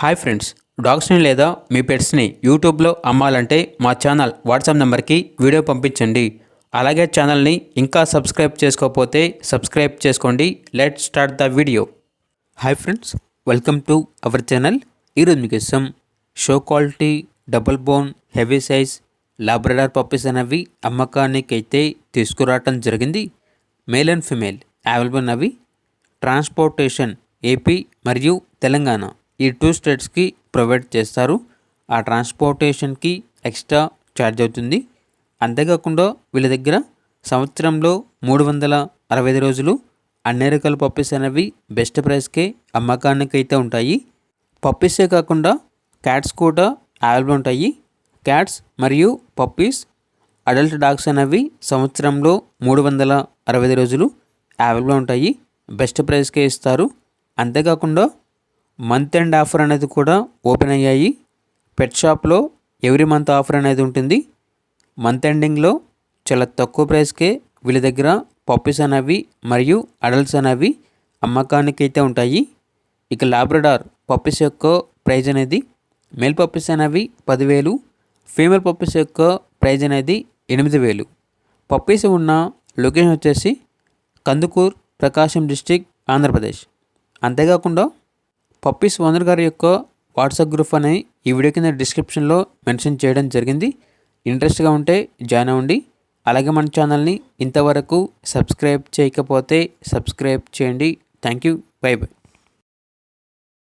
Hi friends, డాగ్స్ని లేదా మీ పెట్స్ని యూట్యూబ్లో అమ్మాలంటే మా ఛానల్ వాట్సాప్ నెంబర్కి వీడియో పంపించండి. అలాగే ఛానల్ని ఇంకా సబ్స్క్రైబ్ చేసుకోకపోతే సబ్స్క్రైబ్ చేసుకోండి. Let start the video. Hi friends, welcome to our channel. ఈరోజు మీకు ఇష్టం show quality double bone heavy size Labrador puppies అనేవి అమ్మకానికి అయితే తీసుకురావటం జరిగింది. మేల్ అండ్ ఫిమేల్ అవైలబుల్ ఉన్నవి. ట్రాన్స్పోర్టేషన్ ఏపీ మరియు తెలంగాణ ఈ 2 స్టేట్స్కి ప్రొవైడ్ చేస్తారు. ఆ ట్రాన్స్పోర్టేషన్కి ఎక్స్ట్రా ఛార్జ్ అవుతుంది. అంతేకాకుండా వీళ్ళ దగ్గర సంవత్సరంలో 365 రోజులు అన్ని రకాల పప్పీస్ అనేవి బెస్ట్ ప్రైస్కే అమ్మకానికి అయితే ఉంటాయి. పప్పీసే కాకుండా క్యాట్స్ కూడా అవైలబుల్ ఉంటాయి. క్యాట్స్ మరియు పప్పీస్ అడల్ట్ డాగ్స్ అనేవి సంవత్సరంలో 365 రోజులు అవైలబుల్ ఉంటాయి. బెస్ట్ ప్రైస్కే ఇస్తారు. అంతేకాకుండా మంత్ ఎండ్ ఆఫర్ అనేది కూడా ఓపెన్ అయ్యాయి. పెట్ షాప్లో ఎవ్రీ మంత్ ఆఫర్ అనేది ఉంటుంది. మంత్ ఎండింగ్లో చాలా తక్కువ ప్రైస్కే వీళ్ళ దగ్గర పప్పీస్ అనేవి మరియు అడల్ట్స్ అనేవి అమ్మకానికి అయితే ఉంటాయి. ఇక లాబ్రడార్ పప్పీస్ యొక్క ప్రైజ్ అనేది మేల్ పప్పీస్ అనేవి 10,000, ఫీమేల్ పప్పీస్ యొక్క ప్రైజ్ అనేది 8,000. పప్పీస్ ఉన్న లొకేషన్ వచ్చేసి కందుకూర్, ప్రకాశం డిస్టిక్, ఆంధ్రప్రదేశ్. అంతేకాకుండా పప్పీస్ ఓనర్ గారి యొక్క వాట్సాప్ గ్రూప్ అని ఈ వీడియో కింద డిస్క్రిప్షన్లో మెన్షన్ చేయడం జరిగింది. ఇంట్రెస్ట్గా ఉంటే జాయిన్ అవ్వండి. అలాగే మన ఛానల్ని ఇంతవరకు సబ్స్క్రైబ్ చేయకపోతే సబ్స్క్రైబ్ చేయండి. Thank you. By by.